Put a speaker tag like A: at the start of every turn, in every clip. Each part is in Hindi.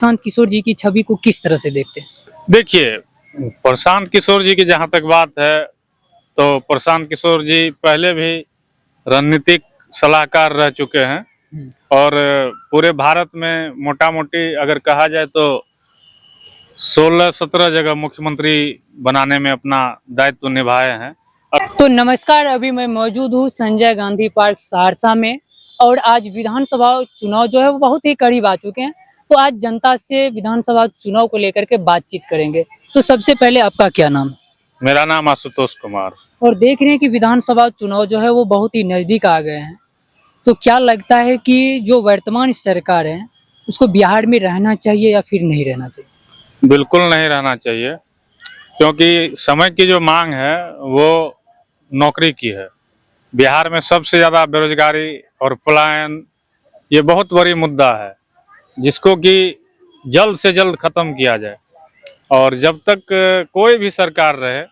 A: प्रशांत किशोर जी की छवि को किस तरह से देखते हैं?
B: देखिए, प्रशांत किशोर जी की जहाँ तक बात है, तो प्रशांत किशोर जी पहले भी रणनीतिक सलाहकार रह चुके हैं और पूरे भारत में मोटा-मोटी अगर कहा जाए तो 16-17 जगह मुख्यमंत्री बनाने में अपना दायित्व निभाए हैं।
A: तो नमस्कार, अभी मैं मौजूद हूँ संजय गांधी पार्क सहरसा में और आज विधानसभा चुनाव जो है वो बहुत ही करीब आ चुके हैं। तो आज जनता से विधानसभा चुनाव को लेकर के बातचीत करेंगे। तो सबसे पहले आपका क्या नाम है?
B: मेरा नाम आशुतोष कुमार।
A: और देख रहे हैं कि विधानसभा चुनाव जो है वो बहुत ही नजदीक आ गए हैं। तो क्या लगता है कि जो वर्तमान सरकार है उसको बिहार में रहना चाहिए या फिर नहीं रहना चाहिए?
B: बिल्कुल नहीं रहना चाहिए, क्योंकि समय की जो मांग है वो नौकरी की है। बिहार में सबसे ज़्यादा बेरोजगारी और पलायन ये बहुत बड़ी मुद्दा है, जिसको कि जल्द से जल्द ख़त्म किया जाए। और जब तक कोई भी सरकार रहे,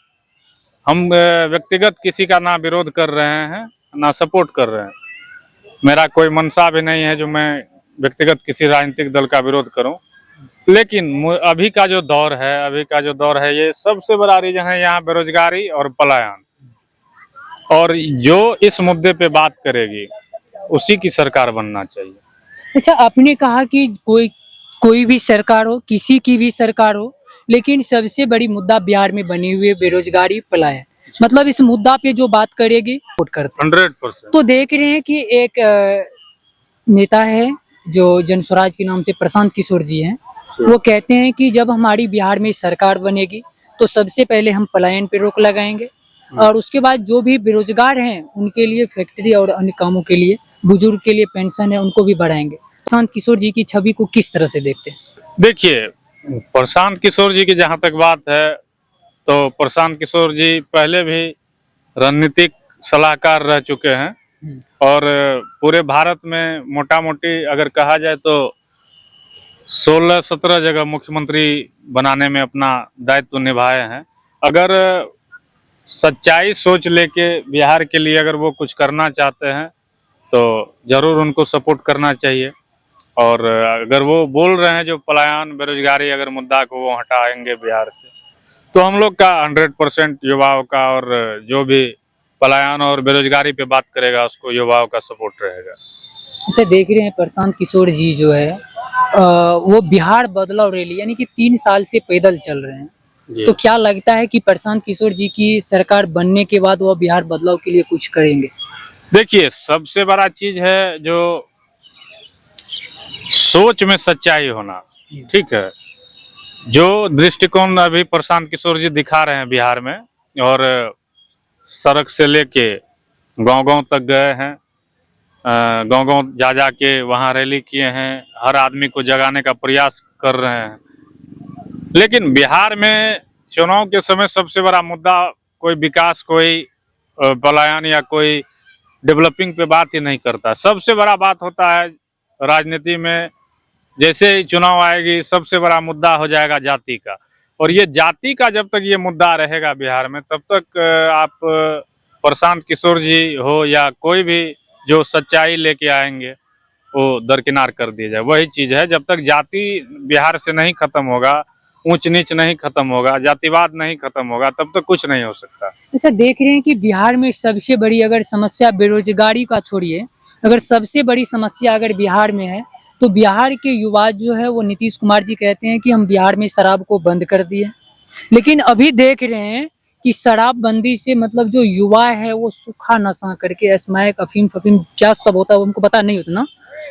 B: हम व्यक्तिगत किसी का ना विरोध कर रहे हैं ना सपोर्ट कर रहे हैं। मेरा कोई मंशा भी नहीं है जो मैं व्यक्तिगत किसी राजनीतिक दल का विरोध करूं, लेकिन अभी का जो दौर है ये सबसे बड़ा रीजन है यहाँ बेरोजगारी और पलायन। और जो इस मुद्दे पे बात करेगी उसी की सरकार बनना चाहिए।
A: अच्छा, आपने कहा कि कोई भी सरकार हो, किसी की भी सरकार हो, लेकिन सबसे बड़ी मुद्दा बिहार में बनी हुई है बेरोजगारी, पलायन। मतलब इस मुद्दा पे जो बात करेगी वोट करते हैं।
B: 100%।
A: तो देख रहे हैं कि एक नेता है जो जन स्वराज के नाम से प्रशांत किशोर जी हैं। वो कहते हैं कि जब हमारी बिहार में सरकार बनेगी तो सबसे पहले हम पलायन पे रोक लगाएंगे और उसके बाद जो भी बेरोजगार हैं उनके लिए फैक्ट्री और अन्य कामों के लिए, बुजुर्ग के लिए पेंशन है उनको भी बढ़ाएंगे। प्रशांत किशोर जी की छवि को किस तरह से देखते हैं?
B: देखिए, प्रशांत किशोर जी की जहाँ तक बात है, तो प्रशांत किशोर जी पहले भी रणनीतिक सलाहकार रह चुके हैं और पूरे भारत में मोटा-मोटी अगर कहा जाए तो 16-17 जगह मुख्यमंत्री बनाने में अपना दायित्व निभाए हैं। अगर सच्चाई सोच लेके बिहार के लिए अगर वो कुछ करना चाहते हैं तो ज़रूर उनको सपोर्ट करना चाहिए। और अगर वो बोल रहे हैं जो पलायन बेरोजगारी अगर मुद्दा को वो हटाएंगे बिहार से, तो हम लोग का 100% युवाओं का, और जो भी पलायन और बेरोजगारी पे बात करेगा उसको युवाओं का सपोर्ट रहेगा।
A: अच्छा, देख रहे हैं प्रशांत किशोर जी जो है वो बिहार बदलाव रैली यानी कि 3 साल से पैदल चल रहे हैं। तो क्या लगता है कि प्रशांत किशोर जी की सरकार बनने के बाद वो बिहार बदलाव के लिए कुछ करेंगे?
B: देखिए, सबसे बड़ा चीज है जो सोच में सच्चाई होना। ठीक है, जो दृष्टिकोण अभी प्रशांत किशोर जी दिखा रहे हैं बिहार में, और सड़क से लेके गांव-गांव तक गए हैं, गांव-गांव जा के वहां रैली किए हैं, हर आदमी को जगाने का प्रयास कर रहे हैं। लेकिन बिहार में चुनाव के समय सबसे बड़ा मुद्दा कोई विकास, कोई पलायन या कोई डेवलपिंग पे बात ही नहीं करता। सबसे बड़ा बात होता है राजनीति में, जैसे ही चुनाव आएगी सबसे बड़ा मुद्दा हो जाएगा जाति का। और ये जाति का जब तक ये मुद्दा रहेगा बिहार में, तब तक आप प्रशांत किशोर जी हो या कोई भी जो सच्चाई लेके आएंगे वो दरकिनार कर दिया जाए। वही चीज़ है, जब तक जाति बिहार से नहीं खत्म होगा, ऊंच नीच नहीं खत्म होगा, जातिवाद नहीं खत्म होगा, तब तक कुछ नहीं हो सकता।
A: अच्छा, देख रहे हैं कि बिहार में सबसे बड़ी अगर समस्या बेरोजगारी का छोड़िए, अगर सबसे बड़ी समस्या अगर बिहार में है तो बिहार के युवा जो है वो नीतीश कुमार जी कहते हैं कि हम बिहार में शराब को बंद कर दिए। लेकिन अभी देख रहे हैं कि शराबबंदी से मतलब जो युवा है वो सूखा नशा करके स्मैक, अफीम फफीम क्या सब होता है उनको पता नहीं उतना,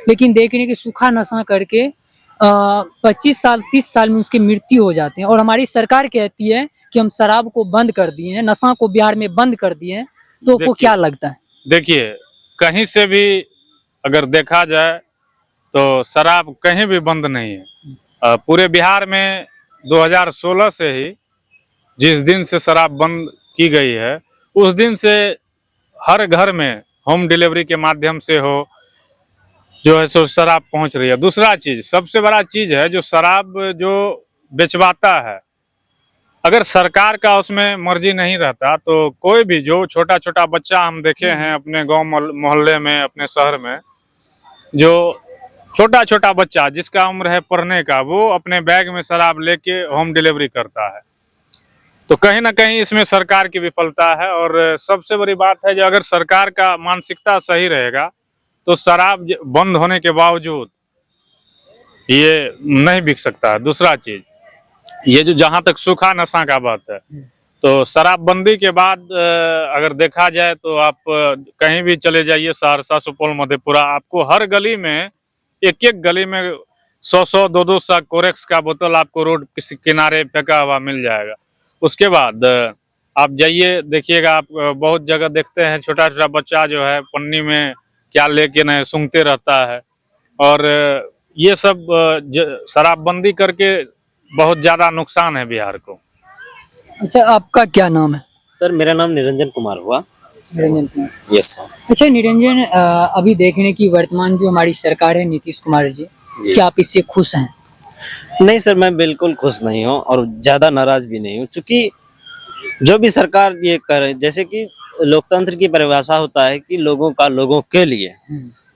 A: लेकिन देख रहे हैं कि सूखा नशा करके 25 साल 30 साल में उसकी मृत्यु हो जाती है। और हमारी सरकार कहती है कि हम शराब को बंद कर दिए हैं, नशा को बिहार में बंद कर दिए हैं। तो आपको क्या लगता है?
B: देखिए, कहीं से भी अगर देखा जाए तो शराब कहीं भी बंद नहीं है। पूरे बिहार में 2016 से ही जिस दिन से शराब बंद की गई है, उस दिन से हर घर में होम डिलीवरी के माध्यम से हो जो है सो शराब पहुंच रही है। दूसरा चीज, सबसे बड़ा चीज है जो शराब जो बेचवाता है, अगर सरकार का उसमें मर्जी नहीं रहता तो कोई भी जो छोटा छोटा बच्चा हम देखे हैं अपने गांव मोहल्ले में, अपने शहर में, जो छोटा छोटा बच्चा जिसका उम्र है पढ़ने का, वो अपने बैग में शराब लेके होम डिलीवरी करता है। तो कहीं ना कहीं इसमें सरकार की विफलता है। और सबसे बड़ी बात है, जो अगर सरकार का मानसिकता सही रहेगा तो शराब बंद होने के बावजूद ये नहीं बिक सकता है। दूसरा चीज, ये जो जहां तक सूखा नशा का बात है, तो शराबबंदी के बाद अगर देखा जाए तो आप कहीं भी चले जाइए, सहरसा, सुपौल, मधेपुरा, आपको हर गली में, एक एक गली में 100-100, 200 कोरेक्स का बोतल आपको रोड किसी किनारे फेंका हुआ मिल जाएगा। उसके बाद आप जाइए, देखिएगा, आप बहुत जगह देखते हैं छोटा छोटा बच्चा जो है पन्नी में क्या लेके न सूंघते रहता है। और ये सब शराबबंदी करके बहुत ज्यादा नुकसान है बिहार को।
A: अच्छा, आपका क्या नाम है?
C: सर मेरा नाम निरंजन कुमार हुआ।
A: निरंजन कुमार।
C: Yes sir.
A: अच्छा निरंजन, अभी देखने की वर्तमान जो हमारी सरकार है नीतीश कुमार जी, क्या आप इससे खुश हैं?
C: नहीं सर, मैं बिल्कुल खुश नहीं हूँ और ज़्यादा नाराज भी नहीं हूँ, क्योंकि जो भी सरकार ये करे, जैसे कि लोकतंत्र की परिभाषा होता है कि लोगों का लोगों के लिए,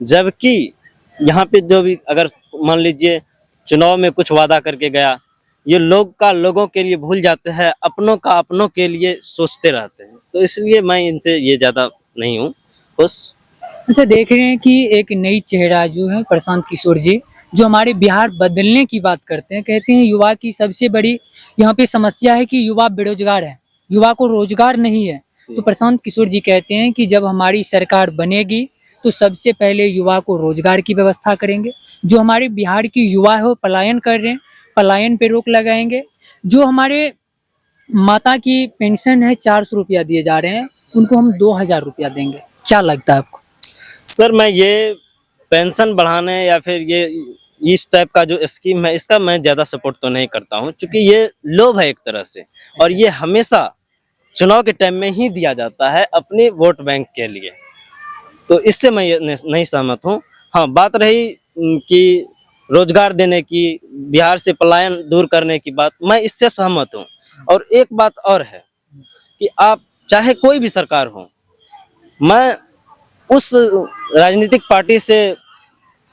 C: जबकि यहाँ पे जो भी अगर मान लीजिए चुनाव में कुछ वादा करके गया, ये लोग का लोगों के लिए भूल जाते हैं, अपनों का अपनों के लिए सोचते रहते हैं। तो इसलिए मैं इनसे ये ज़्यादा नहीं हूँ खुश।
A: अच्छा, देख रहे हैं कि एक नई चेहरा जो है प्रशांत किशोर जी, जो हमारे बिहार बदलने की बात करते हैं, कहते हैं युवा की सबसे बड़ी यहाँ पे समस्या है कि युवा बेरोजगार है, युवा को रोजगार नहीं है। तो प्रशांत किशोर जी कहते हैं कि जब हमारी सरकार बनेगी तो सबसे पहले युवा को रोजगार की व्यवस्था करेंगे। जो हमारे बिहार की युवा है वो पलायन कर रहे हैं, पलायन पे रोक लगाएंगे। जो हमारे माता की पेंशन है 400 रुपया दिए जा रहे हैं, उनको हम 2000 रुपया देंगे। क्या लगता है आपको?
C: सर मैं ये पेंशन बढ़ाने या फिर ये इस टाइप का जो स्कीम है, इसका मैं ज़्यादा सपोर्ट तो नहीं करता हूँ, क्योंकि ये लोभ है एक तरह से, और ये हमेशा चुनाव के टाइम में ही दिया जाता है अपने वोट बैंक के लिए। तो इससे मैं ये नहीं सहमत हूँ। हाँ, बात रही कि रोजगार देने की, बिहार से पलायन दूर करने की बात, मैं इससे सहमत हूँ। और एक बात और है कि आप चाहे कोई भी सरकार हो, मैं उस राजनीतिक पार्टी से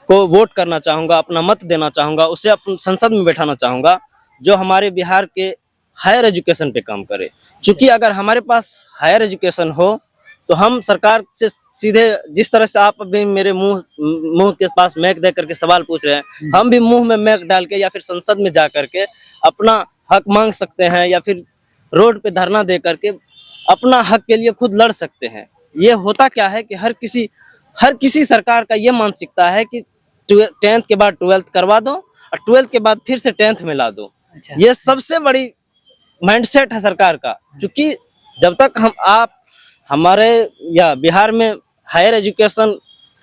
C: को वोट करना चाहूँगा, अपना मत देना चाहूँगा, उसे अपने संसद में बैठाना चाहूँगा जो हमारे बिहार के हायर एजुकेशन पे काम करे। क्योंकि अगर हमारे पास हायर एजुकेशन हो तो हम सरकार से सीधे, जिस तरह से आप अभी मेरे मुंह के पास मैक दे करके सवाल पूछ रहे हैं, हम भी मुंह में मैक डाल के या फिर संसद में जा करके अपना हक मांग सकते हैं, या फिर रोड पे धरना दे करके अपना हक के लिए खुद लड़ सकते हैं। ये होता क्या है कि हर किसी सरकार का ये मानसिकता है कि 10th के बाद 12th करवा दो और 12th के बाद फिर से 10th में ला दो।
A: अच्छा।
C: ये सबसे बड़ी माइंडसेट है सरकार का, क्योंकि जब तक हमारे या बिहार में हायर एजुकेशन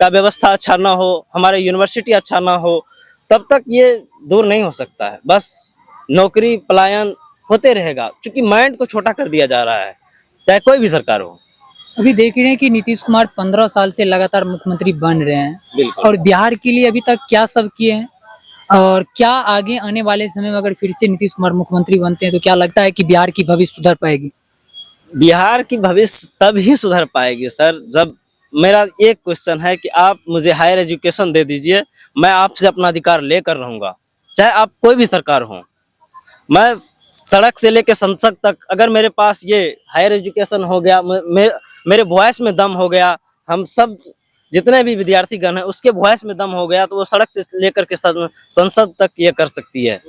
C: का व्यवस्था अच्छा ना हो, हमारे यूनिवर्सिटी अच्छा ना हो, तब तक ये दूर नहीं हो सकता है। बस नौकरी पलायन होते रहेगा, क्योंकि माइंड को छोटा कर दिया जा रहा है, चाहे कोई भी सरकार हो।
A: अभी देख रहे हैं कि नीतीश कुमार 15 साल से लगातार मुख्यमंत्री बन रहे हैं,
C: बिल्कुल।
A: और बिहार के लिए अभी तक क्या सब किए हैं, और क्या आगे आने वाले समय में अगर फिर से नीतीश कुमार मुख्यमंत्री बनते हैं तो क्या लगता है कि बिहार की भविष्य सुधर पाएगी?
C: बिहार की भविष्य तब ही सुधर पाएगी सर, जब मेरा एक क्वेश्चन है कि आप मुझे हायर एजुकेशन दे दीजिए, मैं आपसे अपना अधिकार लेकर रहूँगा, चाहे आप कोई भी सरकार हो। मैं सड़क से लेकर संसद तक, अगर मेरे पास ये हायर एजुकेशन हो गया, मेरे वॉइस में दम हो गया, हम सब जितने भी विद्यार्थीगण हैं उसके वॉइस में दम हो गया, तो वो सड़क से लेकर के संसद तक ये कर सकती है।